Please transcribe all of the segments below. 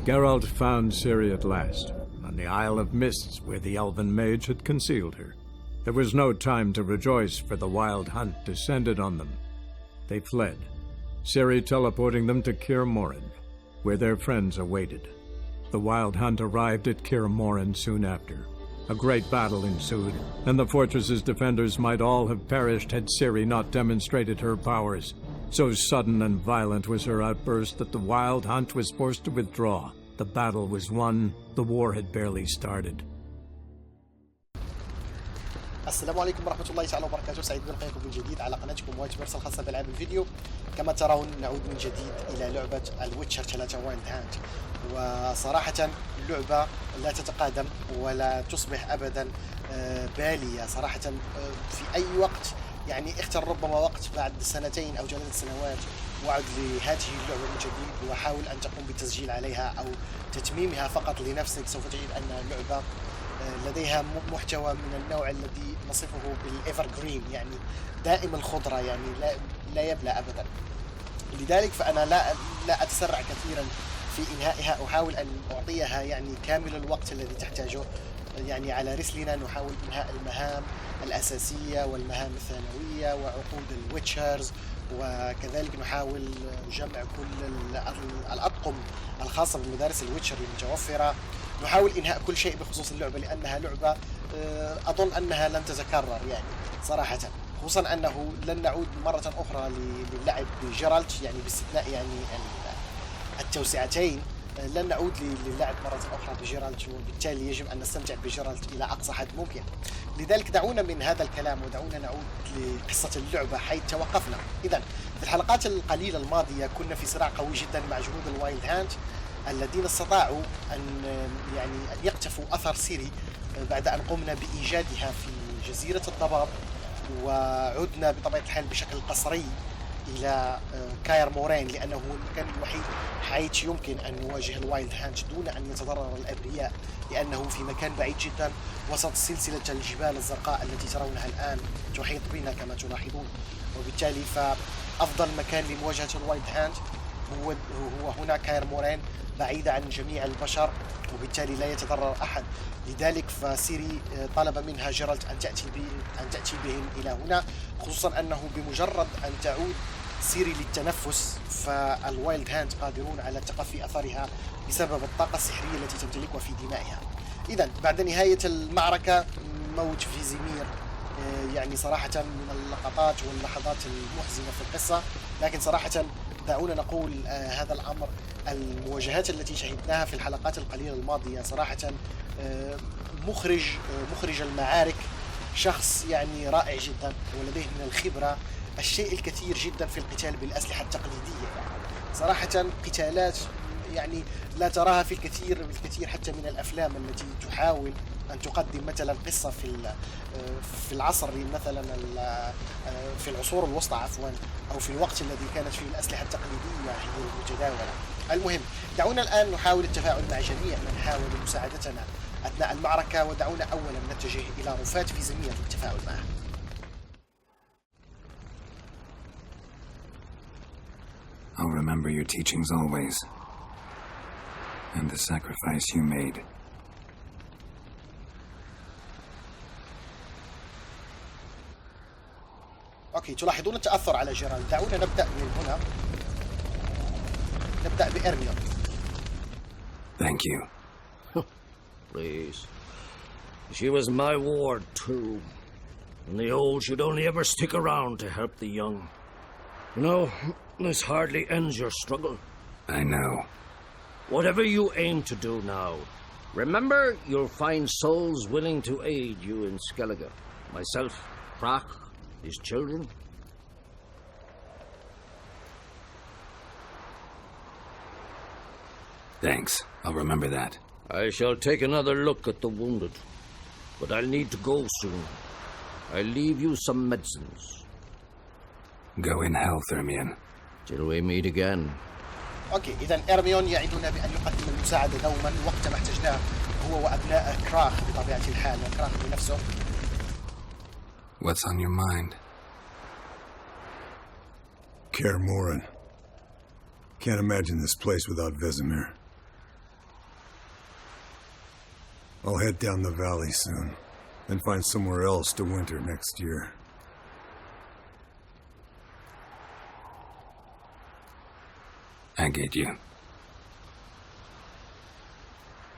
Geralt found Siri at last, on the Isle of Mists where the elven mage had concealed her. There was no time to rejoice, for the wild hunt descended on them. They fled, Siri teleporting them to Kaer Morhen, where their friends awaited. The wild hunt arrived at Kaer Morhen soon after. A great battle ensued, and the fortress's defenders might all have perished had Siri not demonstrated her powers. So sudden and violent was her outburst that the wild hunt was forced to withdraw. The battle was won. The war had barely started. السلام عليكم ورحمة الله تعالى وبركاته. سعيد بلقائكم من جديد على قناتكم وايلد الخاصة بألعاب الفيديو. كما ترون نعود من جديد إلى لعبة الويتشر 3 وايلد هانت، وصراحة اللعبة لا تتقادم ولا تصبح أبدا بالية صراحة في أي وقت. يعني اختر ربما وقت بعد 2 أو 3 سنوات وعد لهذه اللعبة من جديد وحاول أن تقوم بالتسجيل عليها أو تتميمها فقط لنفسك. سوف تجد أن اللعبة لديها محتوى من النوع الذي نصفه بالإيفر جرين، يعني دائم الخضرة، يعني لا يبلى أبدا. لذلك فأنا لا أتسرع كثيرا في إنهائها، أحاول أن أعطيها يعني كامل الوقت الذي تحتاجه. يعني على رسلنا نحاول إنهاء المهام الأساسية والمهام الثانوية وعقود الويتشرز، وكذلك نحاول جمع كل الأطقم الخاصة بمدارس الويتشر المتوفرة. نحاول إنهاء كل شيء بخصوص اللعبة، لأنها لعبة أظن أنها لن تتكرر يعني صراحة، خصوصا أنه لن نعود مرة أخرى للعب بجيرالت، يعني باستثناء يعني التوسعتين لن نعود للعب مرة أخرى بجيرالت، وبالتالي يجب أن نستمتع بجيرالت إلى أقصى حد ممكن. لذلك دعونا من هذا الكلام ودعونا نعود لقصة اللعبة حيث توقفنا. إذن في الحلقات القليلة الماضية كنا في صراع قوي جدا مع جنود الوايلد هانت الذين استطاعوا أن يقتفوا أثر سيري بعد أن قمنا بإيجادها في جزيرة الضباب، وعدنا بطبيعة الحال بشكل قسري إلى كاير مورين، لأنه هو المكان الوحيد حيث يمكن أن نواجه الوايلد هانت دون أن يتضرر الأبرياء، لأنه في مكان بعيد جدا وسط سلسلة الجبال الزرقاء التي ترونها الآن تحيط بنا كما تلاحظون. وبالتالي فأفضل مكان لمواجهة الوايلد هانت هو هنا كاير مورين، بعيدة عن جميع البشر، وبالتالي لا يتضرر أحد. لذلك فسيري طلب منها جيرالت أن تأتي بهم إلى هنا، خصوصا أنه بمجرد أن تعود سيري للتنفس فالوايلد هانت قادرون على تقفي أثرها بسبب الطاقة السحرية التي تمتلكها في دمائها. إذن بعد نهاية المعركة موت فيزيمير يعني صراحة من اللقطات واللحظات المحزنة في القصة، لكن صراحة دعونا نقول هذا الأمر المواجهات التي شهدناها في الحلقات القليلة الماضية صراحة مخرج المعارك، شخص يعني رائع جدا ولديه من الخبرة الشيء الكثير جدا في القتال بالأسلحة التقليدية. صراحة قتالات يعني لا تراها في الكثير حتى من الأفلام التي تحاول أن تقدم مثلا قصة في العصر مثلا في العصور الوسطى عفوا، أو في الوقت الذي كانت فيه الأسلحة التقليدية هي المتداولة. المهم دعونا الآن نحاول التفاعل مع جميع من حاول مساعدتنا أثناء المعركة، ودعونا أولا نتجه إلى رفاة فيزيمير للتفاعل معه. I'll remember your teachings always, and the sacrifice you made. أوكي، تلاحظون التأثر على جيرالت. دعونا نبدأ من هنا، نبدأ بإرميون. Thank you. Please. She was my ward too. And the old should only ever stick around to help the young. You know, this hardly ends your struggle. I know. Whatever you aim to do now, remember you'll find souls willing to aid you in Skellige. Myself, Crach, his children. Thanks. I'll remember that. I shall take another look at the wounded, but I'll need to go soon. I'll leave you some medicines. Go in health, Ermion. Till we meet again. أوكي، إذن إرميون يعدنا بأن يقدم المساعدة دوما وقت ما احتجناه، هو وأبناء كراخ بطبيعة الحال، وكراخ بنفسه. What's on your mind? Kaer Morhen. Can't imagine this place without Vesemir. I'll head down the valley soon, and find somewhere else to winter next year. I get you.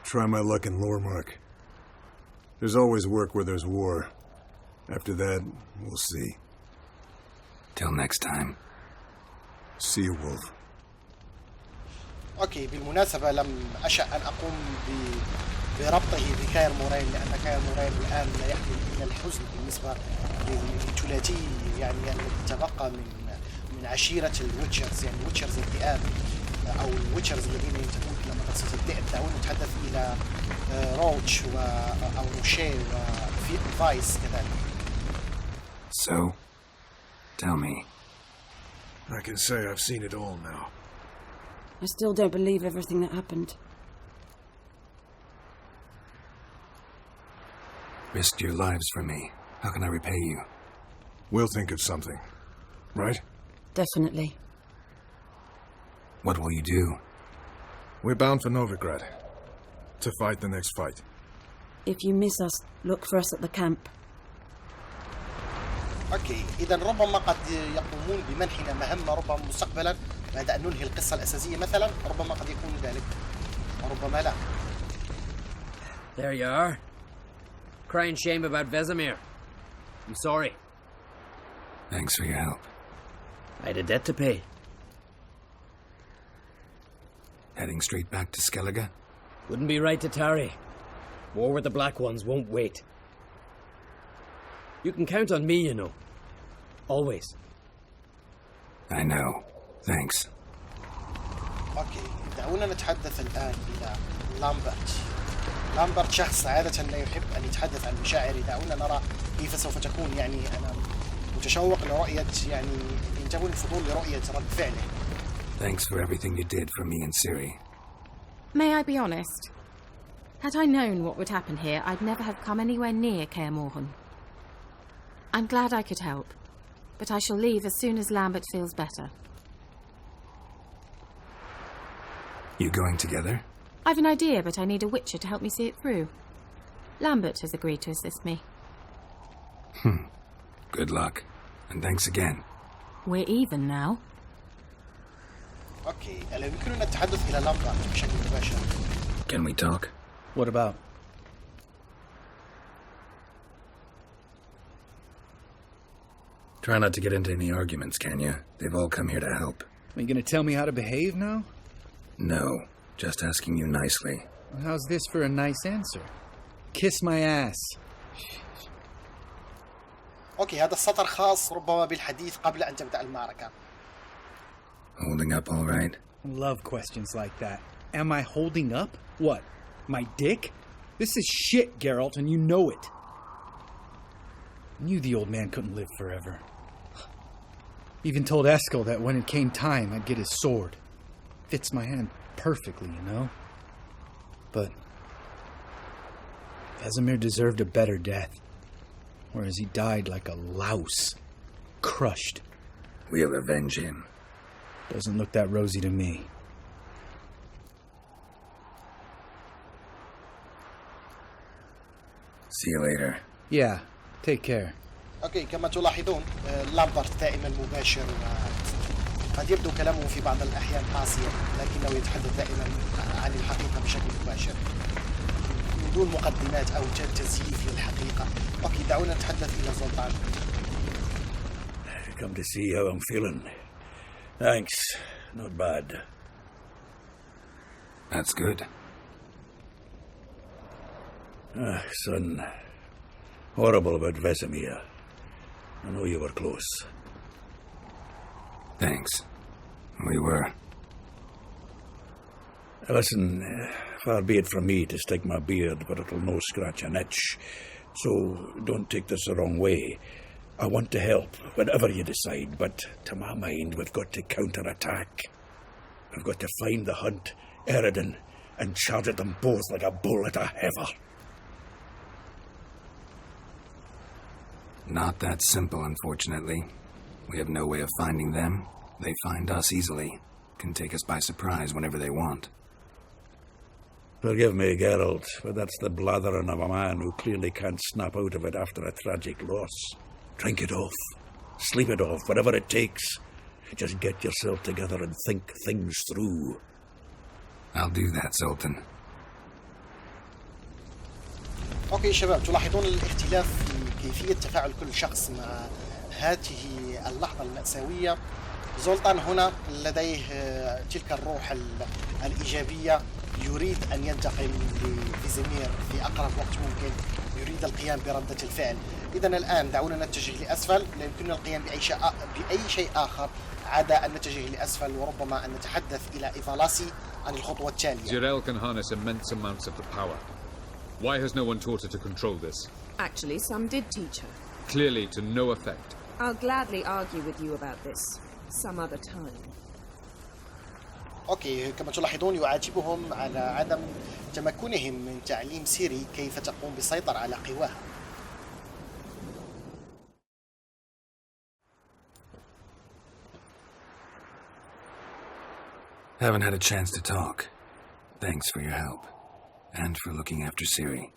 Try my luck in Lormark. There's always work where there's war. After that, we'll see. Till next time. See you, Wolf. اوكي، بالمناسبة لم أشأ أن أقوم بربطه بكاير مورين، لأن كاير مورين الآن لا يحمل إلا الحزن بالنسبة للثلاثي يعني الذي تبقى من عشيرة الويتشرز، يعني الويتشرز الذئاب أو الويتشرز الذين ينتمون إلى مدرسة الذئب. دعونا نتحدث إلى روتش أو روشيه وفايس كذلك. So, tell me. I can say I've seen it all now. I still don't believe everything that happened. Risked your lives for me. How can I repay you? We'll think of something. Right? Definitely. What will you do? We're bound for Novigrad. To fight the next fight. If you miss us, look for us at the camp. اوكي، اذا ربما قد يقومون بمنحنا مهمة ربما مستقبلا بعد ان ننهي القصة الاساسية مثلا، ربما قد يكون ذلك وربما لا. There you are. Crying shame about Fizimir. I'm sorry. Thanks for your help. I had a debt to pay. Heading straight back to Skellige? Wouldn't be right to tarry. War with the Black Ones won't wait. You can count on me, you know. Always. I know. Thanks. اوكي، دعونا نتحدث الان الى لامبرت. لامبرت شخص عادة لا يحب ان يتحدث عن مشاعره. دعونا نرى كيف سوف تكون. يعني انا متشوق لرؤية، يعني ينتابون الفضول لرؤية رد فعله. Thanks for everything you did for me and Siri. May I be honest? Had I known what would happen here, I'd never have come anywhere near Kaer Morhen. I'm glad I could help, but I shall leave as soon as Lambert feels better. You going together? I've an idea, but I need a witcher to help me see it through. Lambert has agreed to assist me. Good luck, and thanks again. We're even now. اوكي، هل يمكننا التحدث الى لامبرت بشكل مباشر؟ Can we talk? What about? Try not to get into any arguments, can you? They've all come here to help. Are you going to tell me how to behave now? No, just asking you nicely. Well, how's this for a nice answer? Kiss my ass. اوكي، هذا السطر خاص ربما بالحديث قبل ان تبدأ المعركة. Holding up all right? Love questions like that. Am I holding up? What? My dick? This is shit, Geralt, and you know it. I knew the old man couldn't live forever. Even told Eskel that when it came time, I'd get his sword. Fits my hand perfectly, you know? But Fizimir deserved a better death, whereas he died like a louse, crushed. We'll avenge him. Doesn't look that rosy to me. See you later. Yeah, take care. اوكي، كما تلاحظون لامبرت دائما مباشر، وقد يبدو كلامه في بعض الأحيان قاسيا، لكنه يتحدث دائما عن الحقيقة بشكل مباشر من دون مقدمات أو تزييف للحقيقة. اوكي، دعونا نتحدث إلى زولطان. Come to see how I'm feeling. Thanks. Not bad. That's good. Son. Horrible about Vesemir. I know you were close. Thanks. We were. Listen, far be it from me to stick my beard, but it'll no scratch an itch. So don't take this the wrong way. I want to help, whatever you decide, but to my mind, we've got to counterattack. We've got to find the hunt, Eredin, and charge at them both like a bull at a heifer. Not that simple, unfortunately. We have no way of finding them. They find us easily. Can take us by surprise whenever they want. Forgive me, Geralt, but that's the blathering of a man who clearly can't snap out of it after a tragic loss. Drink it off. Sleep it off, whatever it takes. Just get yourself together and think things through. I'll do that, Sultan. اوكي شباب، تلاحظون الاختلاف في كيفية تفاعل كل شخص مع هذه اللحظة المأساوية. زولطان هنا لديه تلك الروح الإيجابية، يريد أن ينتقم لفيزيمير في أقرب وقت ممكن، يريد القيام بردة الفعل. إذا الآن دعونا نتجه لأسفل، لا يمكننا القيام بأي شيء آخر عدا أن نتجه لأسفل، وربما أن نتحدث إلى إيفالاسي عن الخطوة التالية. جيرالت can harness immense amounts of the power. Why has no one taught her to control this? Actually, some did teach her. Clearly to no effect. I'll gladly argue with you about this some other time. أوكي، كما تلاحظون يعاتبهم على عدم تمكنهم من تعليم سيري كيف تقوم بالسيطرة على قواها. Haven't had a chance to talk. Thanks for your help. And for looking after Siri.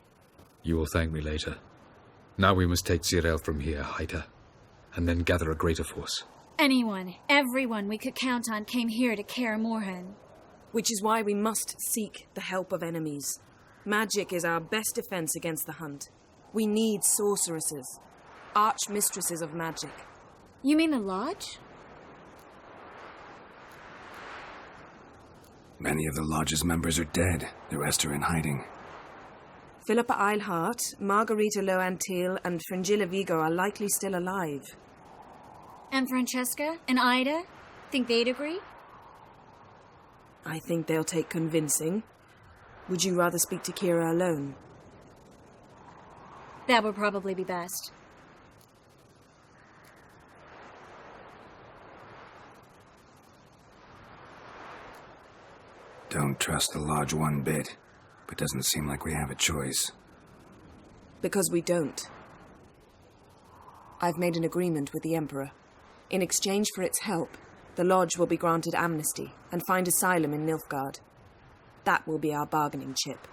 You will thank me later. Now we must take Jieralt from here, hide her, and then gather a greater force. Anyone, everyone we could count on came here to Kaer Morhen. Which is why we must seek the help of enemies. Magic is our best defense against the hunt. We need sorceresses, archmistresses of magic. You mean the Lodge? Many of the Lodge's members are dead. The rest are in hiding. Philippa Eilhart, Margarita Loantil, and Fringilla Vigo are likely still alive. And Francesca and Ida? Think they'd agree? I think they'll take convincing. Would you rather speak to Kira alone? That would probably be best. Don't trust the Lodge one bit, but doesn't seem like we have a choice. Because we don't. I've made an agreement with the Emperor. In exchange for its help, the Lodge will be granted amnesty and find asylum in Nilfgaard. That will be our bargaining chip.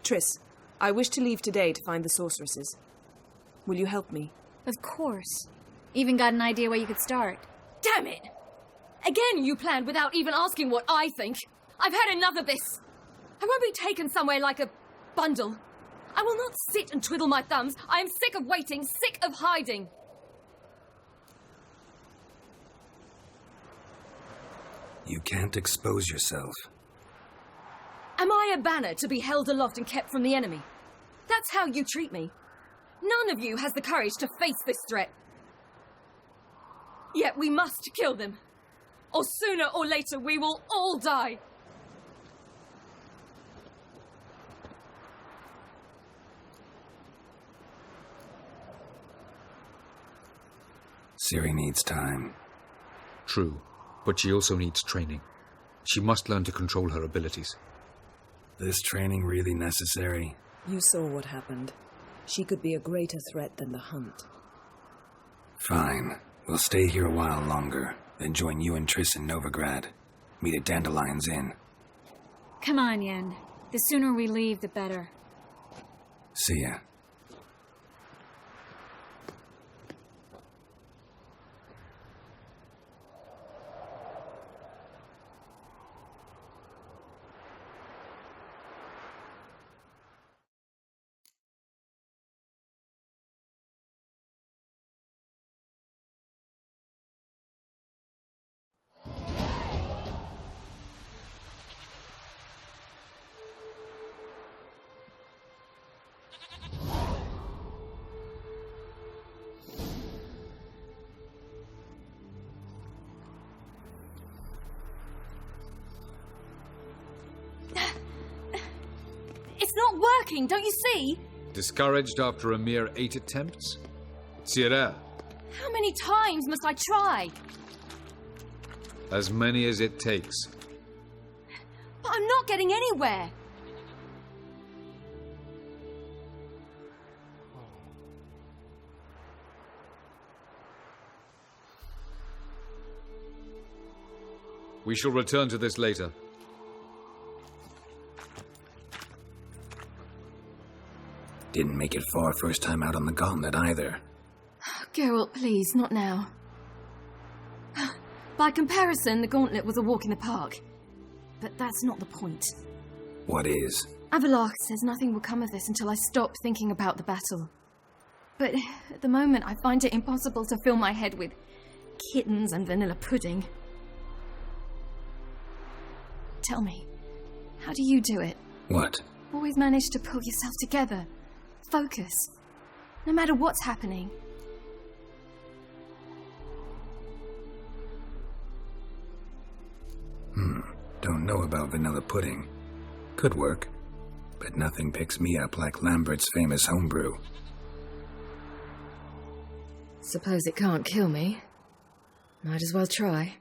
Triss, I wish to leave today to find the sorceresses. Will you help me? Of course. Even got an idea where you could start. Damn it! Again you planned without even asking what I think. I've had enough of this. I won't be taken somewhere like a bundle. I will not sit and twiddle my thumbs. I am sick of waiting, sick of hiding. You can't expose yourself. Am I a banner to be held aloft and kept from the enemy? That's how you treat me. None of you has the courage to face this threat. Yet we must kill them. Or sooner or later we will all die. Siri needs time. True, but she also needs training. She must learn to control her abilities. This training really necessary? You saw what happened. She could be a greater threat than the hunt. Fine. We'll stay here a while longer, then join you and Triss in Novigrad. Meet at Dandelion's Inn. Come on, Yen. The sooner we leave, the better. See ya. It's not working, don't you see? Discouraged after a mere 8 attempts? Sire, How many times must I try? as many as it takes. But I'm not getting anywhere. We shall return to this later. Didn't make it far first time out on the gauntlet either. Geralt, please, not now. By comparison, the gauntlet was a walk in the park. But that's not the point. What is? Avallac'h says nothing will come of this until I stop thinking about the battle. But at the moment, I find it impossible to fill my head with kittens and vanilla pudding. Tell me, how do you do it? What? Always manage to pull yourself together. Focus. No matter what's happening. Don't know about vanilla pudding. Could work. But nothing picks me up like Lambert's famous homebrew. Suppose it can't kill me. Might as well try.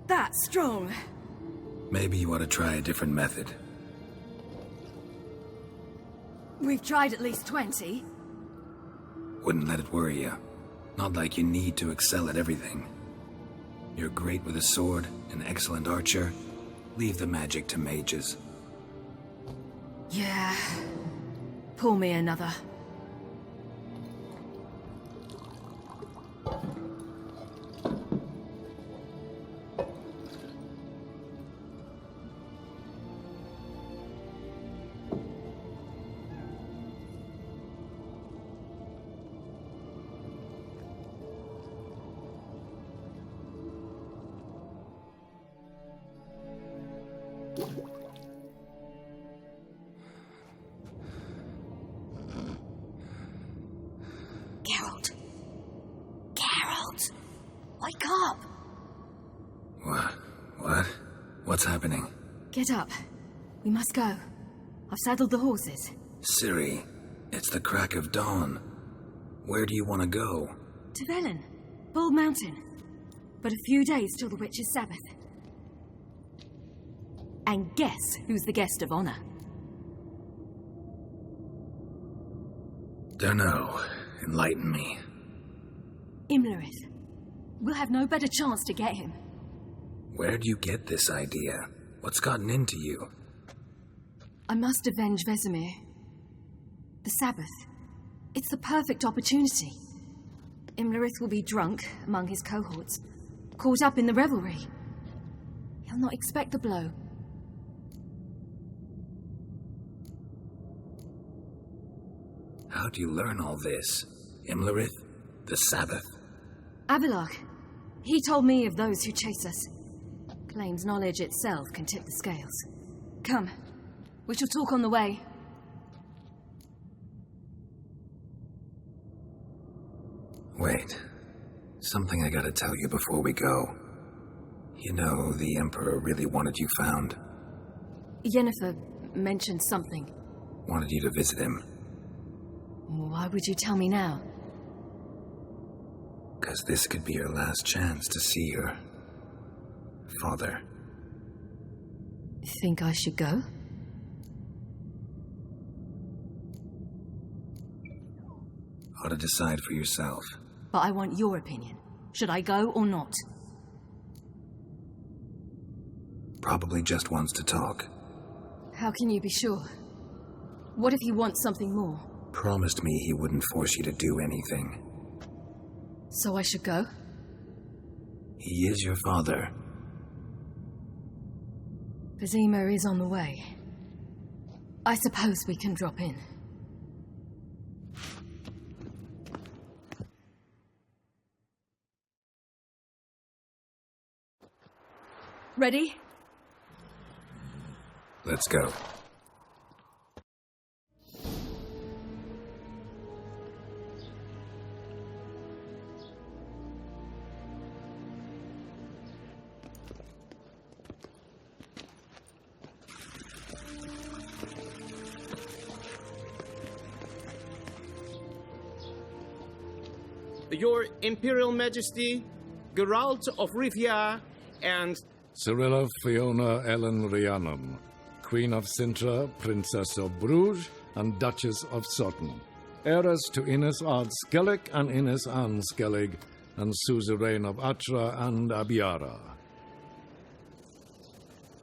That's strong. Maybe you ought to try a different method. We've tried at least 20. Wouldn't let it worry you. Not like you need to excel at everything. You're great with a sword, an excellent archer. Leave the magic to mages. Yeah. Pull me another. Geralt! Wake up! What? What's happening? Get up. We must go. I've saddled the horses. Siri, it's the crack of dawn. Where do you want to go? To Velen. Bald Mountain. But a few days till the Witch's Sabbath. And guess who's the guest of honor? Dunno. Enlighten me. Imlerith. We'll have no better chance to get him. Where'd you get this idea? What's gotten into you? I must avenge Vesemir. The Sabbath. It's the perfect opportunity. Imlerith will be drunk among his cohorts, caught up in the revelry. He'll not expect the blow. How'd you learn all this? Imlerith? The Sabbath? Avallac'h. He told me of those who chase us. Claims knowledge itself can tip the scales. Come. We shall talk on the way. Wait. Something I gotta tell you before we go. You know, the Emperor really wanted you found. Yennefer mentioned something. Wanted you to visit him. Why would you tell me now? 'Cause this could be your last chance to see your father. Think I should go? Ought to decide for yourself. But I want your opinion. Should I go or not? Probably just wants to talk. How can you be sure? What if he wants something more? Promised me he wouldn't force you to do anything. So I should go? He is your father. Vizima is on the way. I suppose we can drop in. Ready? Let's go. Your Imperial Majesty, Geralt of Rivia, and Cyrilla Fiona Ellen Rhiannon, Queen of Sintra, Princess of Bruges, and Duchess of Sutton, heiress to Innes Ard Skellig and Innes Anne Skellig, and suzerain of Atra and Abiara.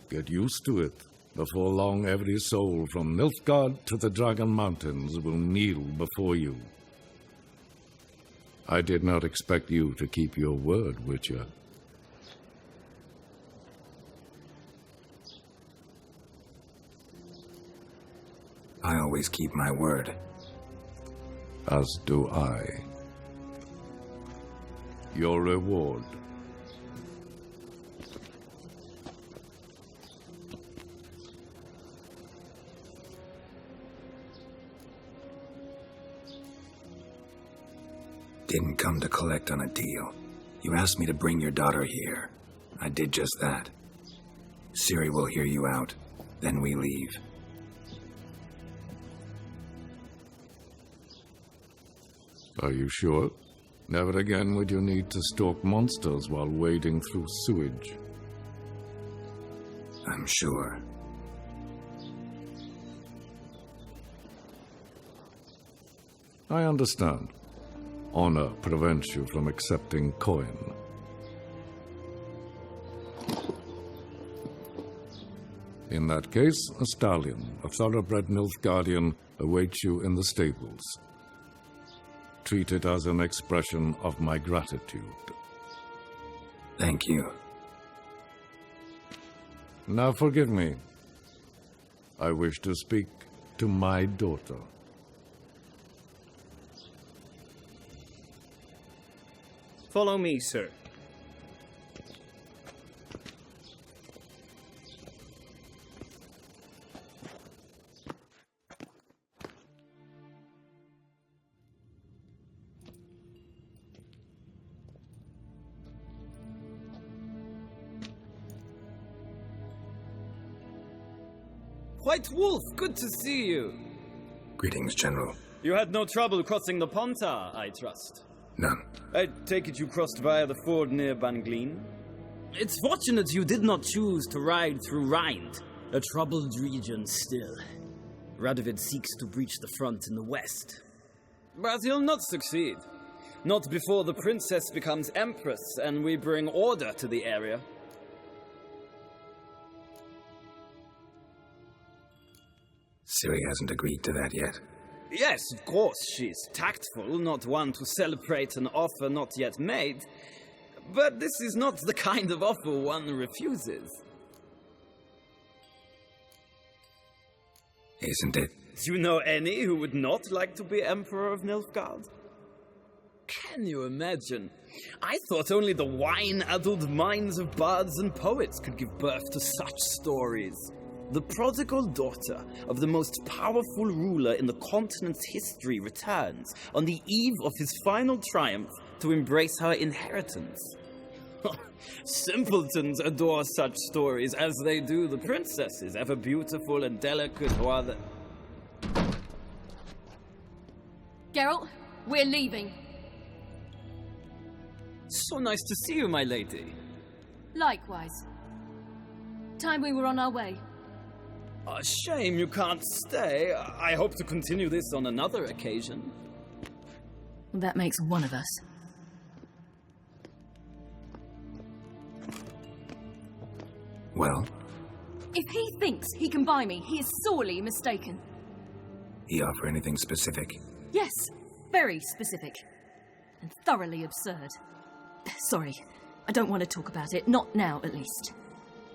Get used to it. Before long, every soul from Nilfgaard to the Dragon Mountains will kneel before you. I did not expect you to keep your word, Witcher. I always keep my word. As do I. Your reward. Didn't come to collect on a deal. You asked me to bring your daughter here. I did just that. Siri will hear you out, then we leave. Are you sure? Never again would you need to stalk monsters while wading through sewage. I'm sure. I understand. Honor prevents you from accepting coin. In that case, a stallion, a thoroughbred Nilfgaardian, awaits you in the stables. Treat it as an expression of my gratitude. Thank you. Now forgive me. I wish to speak to my daughter. follow me, sir. White Wolf, good to see you. Greetings, General. You had no trouble crossing the Ponta, I trust. None. I take it you crossed via the ford near Banglin? It's fortunate you did not choose to ride through Rind, a troubled region still. Radovid seeks to breach the front in the west. But he'll not succeed. Not before the princess becomes empress and we bring order to the area. Siri hasn't agreed to that yet. Yes, of course, she's tactful, not one to celebrate an offer not yet made. But this is not the kind of offer one refuses. Isn't it? Do you know any who would not like to be Emperor of Nilfgaard? Can you imagine? I thought only the wine-addled minds of bards and poets could give birth to such stories. The prodigal daughter of the most powerful ruler in the continent's history returns on the eve of his final triumph to embrace her inheritance. Simpletons adore such stories as they do the princesses, ever beautiful and delicate while the... Geralt, we're leaving. So nice to see you, my lady. Likewise. Time we were on our way. A shame you can't stay. I hope to continue this on another occasion. That makes one of us. Well? If he thinks he can buy me, he is sorely mistaken. He offer anything specific? Yes, very specific. And thoroughly absurd. Sorry, I don't want to talk about it. Not now, at least.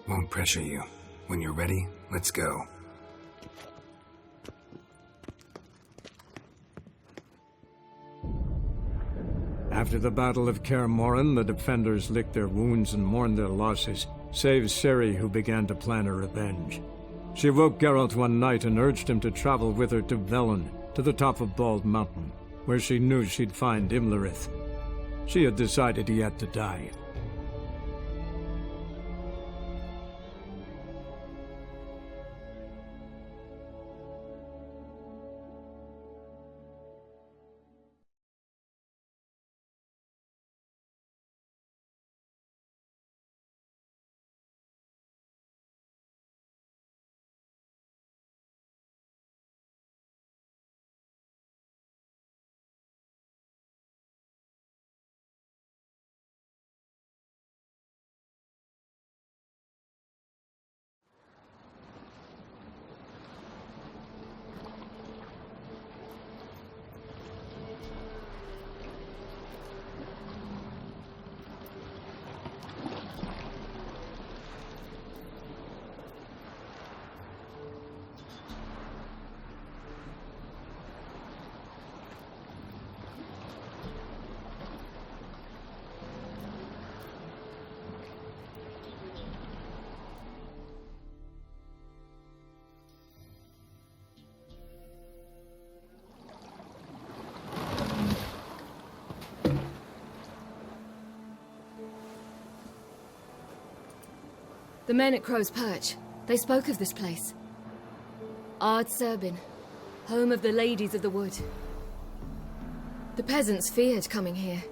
Won't pressure you. When you're ready, let's go. After the Battle of Kaer Morhen, the defenders licked their wounds and mourned their losses, save Siri, who began to plan a revenge. She woke Geralt one night and urged him to travel with her to Velen, to the top of Bald Mountain, where she knew she'd find Imlerith. She had decided he had to die. The men at Crow's Perch, they spoke of this place. Ard Serbin, home of the ladies of the wood. The peasants feared coming here,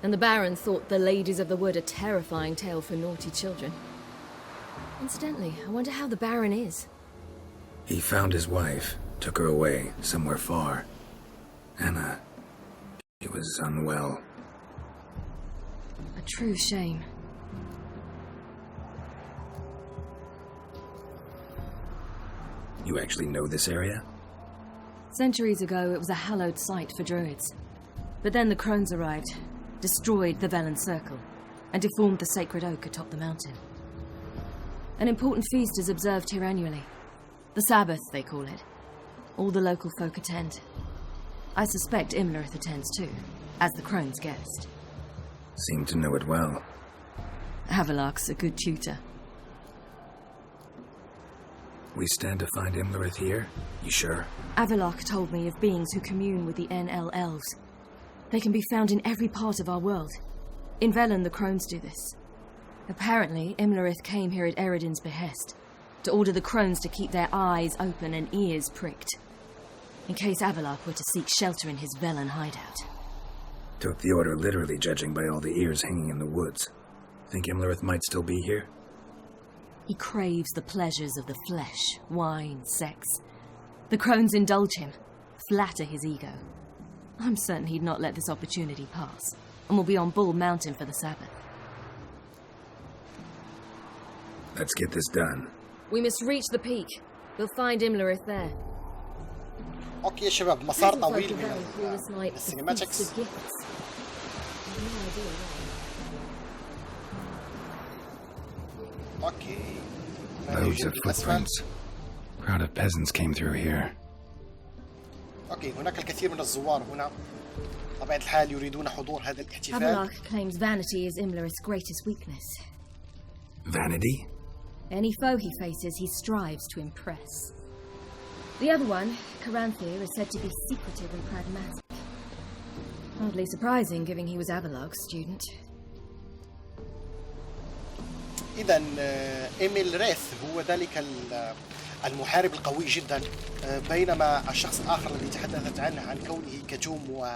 and the Baron thought the ladies of the wood a terrifying tale for naughty children. Incidentally, I wonder how the Baron is. He found his wife, took her away, somewhere far. Anna, she was unwell. A true shame. You actually know this area? Centuries ago, it was a hallowed site for druids. But then the crones arrived, destroyed the Velen Circle, and deformed the sacred oak atop the mountain. An important feast is observed here annually. The Sabbath, they call it. All the local folk attend. I suspect Imlerith attends too, as the crone's guest. Seem to know it well. Havelark's a good tutor. We stand to find Imlerith here? You sure? Avalok told me of beings who commune with the NL elves. They can be found in every part of our world. In Velen, the crones do this. Apparently, Imlerith came here at Eredin's behest, to order the crones to keep their eyes open and ears pricked, in case Avalok were to seek shelter in his Velen hideout. Took the order literally, judging by all the ears hanging in the woods. Think Imlerith might still be here? He craves the pleasures of the flesh, wine, sex. The crones indulge him, flatter his ego. I'm certain he'd not let this opportunity pass, and will be on Bull Mountain for the Sabbath. Let's get this done. We must reach the peak. We'll find Imlerith there. اوكي يا شباب، مسار طويل من السينماتكس. اوكي. Loads of footprints. Crowd of peasants came through here. اوكي، هناك الكثير من الزوار هنا. طبيعة الحال يريدون حضور هذا الاحتفال. Havelark claims vanity is Imlerith's greatest weakness. Vanity? Any foe he faces, he strives to impress. The other one, Caranthir, is said to be secretive and pragmatic. Hardly surprising, given he was Avalok's student. إذا إميلريث هو ذلك المحارب القوي جدا، بينما الشخص الآخر الذي تحدثت عنه عن كونه كتوم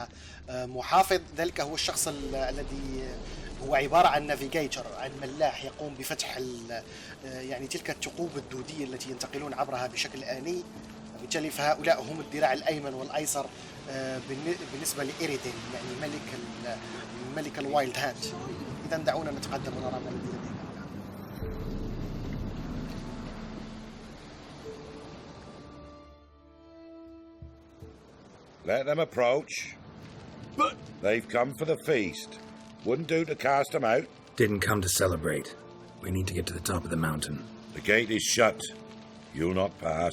ومحافظ، ذلك هو الشخص الذي هو عبارة عن نافيجيتر، عن ملاح يقوم بفتح يعني تلك الثقوب الدودية التي ينتقلون عبرها بشكل آني. بالتالي فهؤلاء هم الذراع الأيمن والأيسر بالنسبة لإيريدين، يعني ملك الوايلد هانت. إذا دعونا نتقدم ونرى ما الذي لدينا. Let them approach. But they've come for the feast. Wouldn't do to cast them out. Didn't come to celebrate. We need to get to the top of the mountain. The gate is shut. You'll not pass.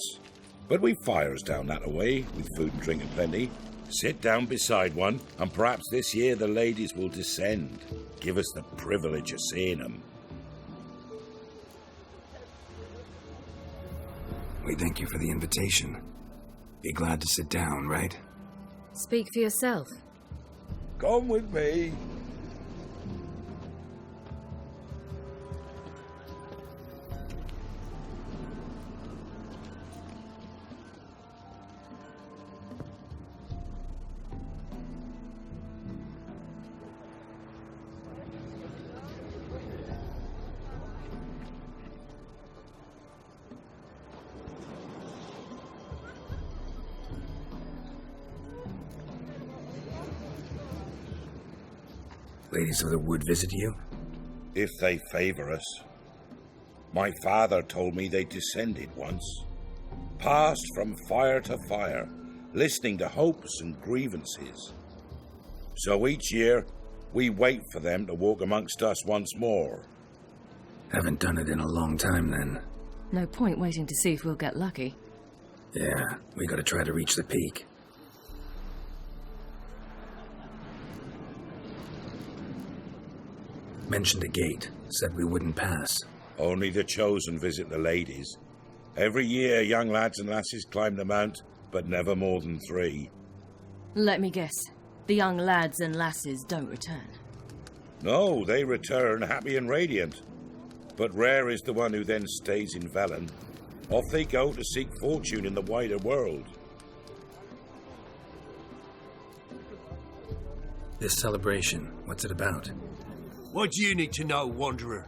But we've fires down that away, with food and drink aplenty. Sit down beside one, and perhaps this year the ladies will descend. Give us the privilege of seeing them. We thank you for the invitation. Be glad to sit down, right? Speak for yourself. Come with me. Ladies of the wood visit you? If they favor us. My father told me they descended once. Passed from fire to fire, listening to hopes and grievances. So each year, we wait for them to walk amongst us once more. Haven't done it in a long time, then. No point waiting to see if we'll get lucky. Yeah, we gotta try to reach the peak. Mentioned a gate. Said we wouldn't pass. Only the chosen visit the ladies. Every year, young lads and lasses climb the mount, but never more than 3. Let me guess. The young lads and lasses don't return. No, they return happy and radiant. but rare is the one who then stays in Velen. Off they go to seek fortune in the wider world. This celebration, what's it about? What do you need to know, Wanderer?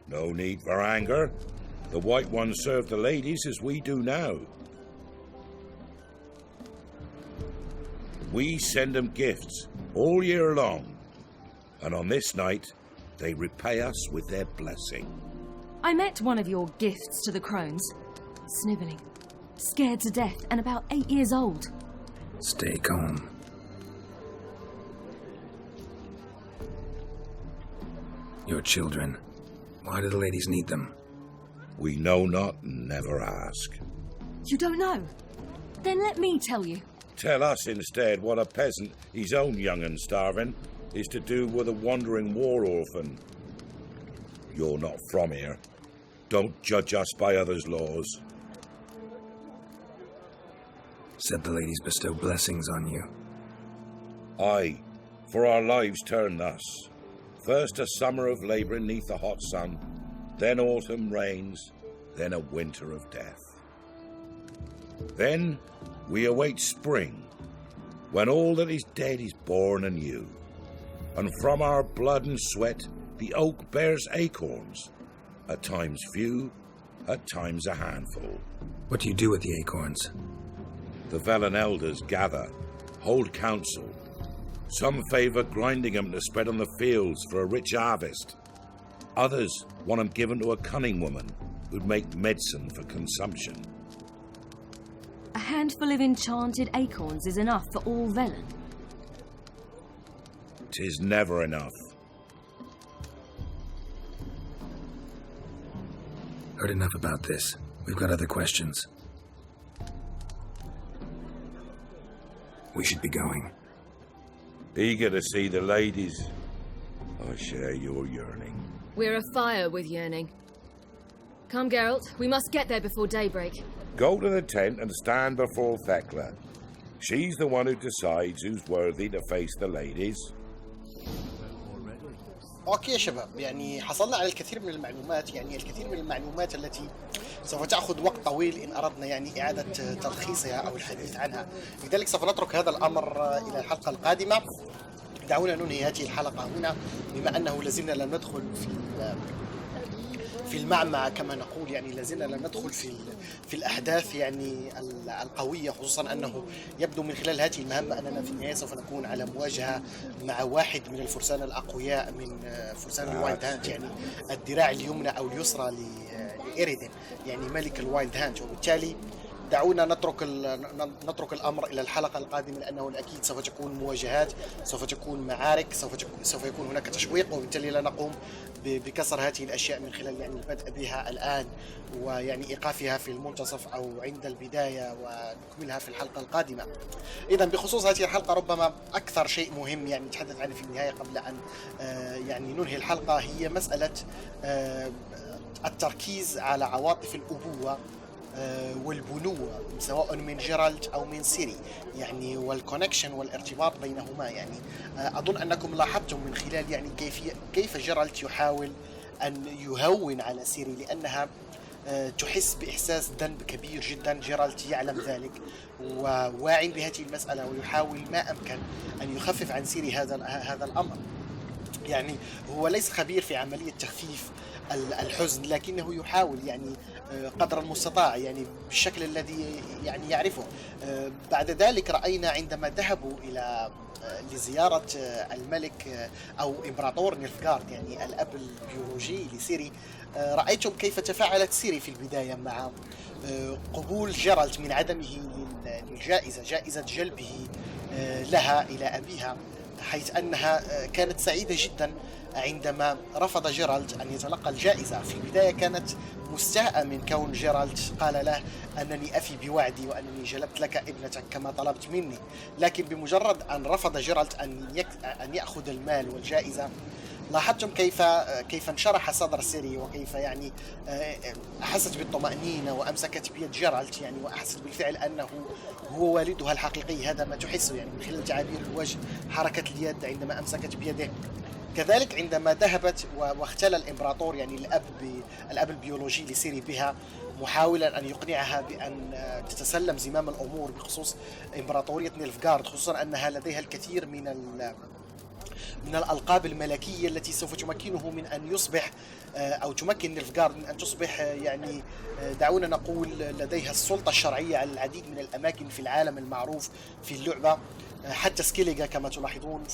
No need for anger. The White Ones serve the ladies as we do now. We send them gifts all year long, and on this night, they repay us with their blessing. I met one of your gifts to the crones. Snivelling, scared to death, and about 8 years old. Stay calm. Your children. Why do the ladies need them? We know not and never ask. You don't know? Then let me tell you. Tell us instead what a peasant, his own young and starving, is to do with a wandering war orphan. You're not from here. Don't judge us by others' laws. Said the ladies bestow blessings on you. Aye, for our lives turn thus. First a summer of labouring neath the hot sun, then autumn rains, then a winter of death. Then we await spring, when all that is dead is born anew, and from our blood and sweat the oak bears acorns, at times few, at times a handful. What do you do with the acorns? The Velen elders gather, hold council. Some favour grinding them to spread on the fields for a rich harvest. Others want them given to a cunning woman who'd make medicine for consumption. A handful of enchanted acorns is enough for all Velen. 'Tis never enough. Heard enough about this. We've got other questions. We should be going. Eager to see the ladies. I share your yearning. We're afire with yearning. Come, Geralt. We must get there before daybreak. Go to the tent and stand before Thekla. She's the one who decides who's worthy to face the ladies. اوكي يا شباب، يعني حصلنا على الكثير من المعلومات، يعني الكثير من المعلومات التي سوف تأخذ وقت طويل إن أردنا يعني إعادة تلخيصها أو الحديث عنها. لذلك سوف نترك هذا الأمر إلى الحلقة القادمة. دعونا ننهي هذه الحلقة هنا، بما أنه لازلنا لم ندخل في المعمعة كما نقول، يعني لازلنا لم ندخل في الأحداث يعني القوية، خصوصا أنه يبدو من خلال هذه المهمة أننا في النهاية سوف نكون على مواجهة مع واحد من الفرسان الأقوياء من فرسان الوايلد هانت، يعني الذراع اليمنى أو اليسرى لإيريدين، يعني ملك الوايلد هانت. وبالتالي دعونا نترك الأمر إلى الحلقة القادمة، لأنه أكيد سوف تكون مواجهات، سوف تكون معارك، سوف يكون هناك تشويق، وبالتالي لا نقوم بكسر هذه الأشياء من خلال يعني البدء بها الآن ويعني إيقافها في المنتصف أو عند البداية ونكملها في الحلقة القادمة. إذا بخصوص هذه الحلقة ربما أكثر شيء مهم يعني نتحدث عنه في النهاية قبل أن يعني ننهي الحلقة هي مسألة التركيز على عواطف الأبوة والبنوة، سواء من جيرالت أو من سيري، يعني والكونكشن والارتباط بينهما. يعني أظن أنكم لاحظتم من خلال يعني كيف جيرالت يحاول أن يهون على سيري، لأنها تحس بإحساس ذنب كبير جدا. جيرالت يعلم ذلك وواعي بهذه المسألة، ويحاول ما أمكن أن يخفف عن سيري هذا الأمر. يعني هو ليس خبير في عملية تخفيف الحزن، لكنه يحاول يعني قدر المستطاع يعني بالشكل الذي يعني يعرفه. بعد ذلك رأينا عندما ذهبوا إلى لزيارة الملك أو إمبراطور نيلفغارد، يعني الأب البيولوجي لسيري، رأيتم كيف تفاعلت سيري في البداية مع قبول جيرالت من عدمه للجائزة، جائزة جلبه لها إلى أبيها، حيث أنها كانت سعيدة جدا عندما رفض جيرالت أن يتلقى الجائزة. في البداية كانت مستاءة من كون جيرالت قال له أنني أفي بوعدي وأنني جلبت لك ابنتك كما طلبت مني، لكن بمجرد أن رفض جيرالت أن يأخذ المال والجائزة، لاحظتم كيف انشرح صدر سيري، وكيف يعني أحست بالطمأنينة وأمسكت بيد جيرالت، يعني وأحست بالفعل أنه هو والدها الحقيقي. هذا ما تحسه يعني من خلال تعابير الوجه، حركة اليد عندما أمسكت بيده. كذلك عندما ذهبت واختلى الإمبراطور يعني الأب البيولوجي لسيري بها، محاولا أن يقنعها بأن تتسلم زمام الأمور بخصوص إمبراطورية نيلفغارد، خصوصا أنها لديها الكثير من الألقاب الملكية التي سوف تمكنه من أن يصبح أو تمكن نيلفغارد من أن تصبح يعني دعونا نقول لديها السلطة الشرعية على العديد من الأماكن في العالم المعروف في اللعبة، حتى سكيليغا كما تلاحظون،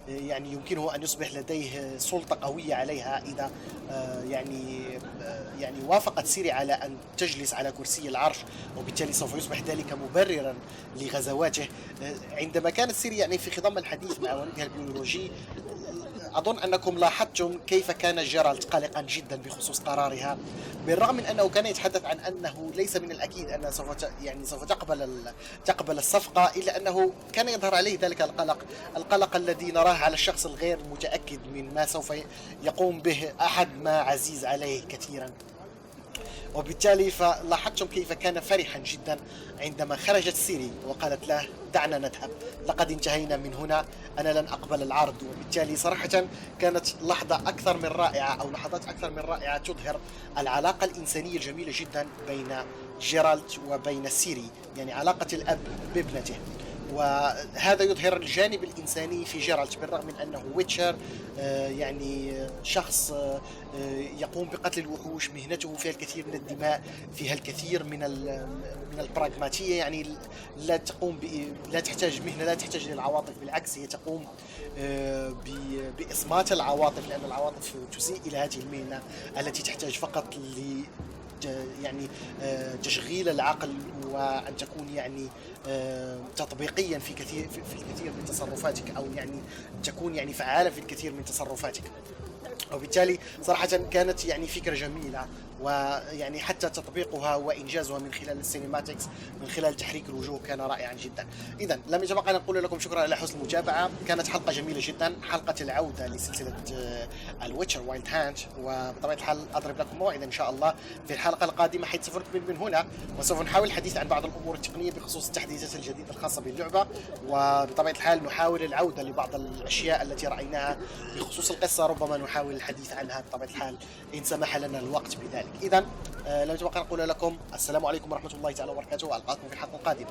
يعني يمكنه أن يصبح لديه سلطة قوية عليها إذا يعني وافقت سيري على أن تجلس على كرسي العرش، وبالتالي سوف يصبح ذلك مبررا لغزواته. عندما كانت سيري يعني في خضم الحديث مع والدها البيولوجي، أظن أنكم لاحظتم كيف كان جيرالت قلقا جدا بخصوص قرارها، بالرغم من أنه كان يتحدث عن أنه ليس من الأكيد أنها سوف تقبل الصفقة، إلا أنه كان يظهر عليه ذلك القلق الذي نراه على الشخص الغير متأكد من ما سوف يقوم به أحد ما عزيز عليه كثيرا. وبالتالي فلاحظتم كيف كان فرحا جدا عندما خرجت سيري وقالت له دعنا نذهب، لقد انتهينا من هنا، أنا لن أقبل العرض. وبالتالي صراحة كانت لحظة أكثر من رائعة أو لحظات أكثر من رائعة تظهر العلاقة الإنسانية الجميلة جدا بين جيرالت وبين سيري، يعني علاقة الأب بابنته. وهذا يظهر الجانب الإنساني في جيرالت، بالرغم من أنه ويتشر يعني شخص يقوم بقتل الوحوش، مهنته فيها الكثير من الدماء، فيها الكثير من البراغماتية، يعني لا تحتاج مهنة لا تحتاج للعواطف، بالعكس هي تقوم بإصمات العواطف، لأن العواطف تسيء إلى هذه المهنة التي تحتاج فقط يعني تشغيل العقل وأن تكون يعني تطبيقيا في الكثير من تصرفاتك، أو يعني تكون يعني فعالة في الكثير من تصرفاتك. وبالتالي صراحة كانت يعني فكرة جميلة، ويعني حتى تطبيقها وإنجازها من خلال السينماتكس، من خلال تحريك الوجوه، كان رائعا جدا. إذا لم يتبقى أن نقول لكم شكرا على حسن المتابعة، كانت حلقة جميلة جدا، حلقة العودة لسلسلة الويتشر وايلد هانت. وبطبيعة الحال أضرب لكم موعدا إن شاء الله في الحلقة القادمة، حيث سوف نكمل من هنا، وسوف نحاول الحديث عن بعض الأمور التقنية بخصوص التحديثات الجديدة الخاصة باللعبة، وبطبيعة الحال نحاول العودة لبعض الأشياء التي رأيناها بخصوص القصة، ربما نحاول الحديث عنها بطبيعة الحال إن سمح لنا الوقت بذلك. إذا لم يتبقى نقول لكم السلام عليكم ورحمة الله تعالى وبركاته، وألقاكم في الحلقة القادمة.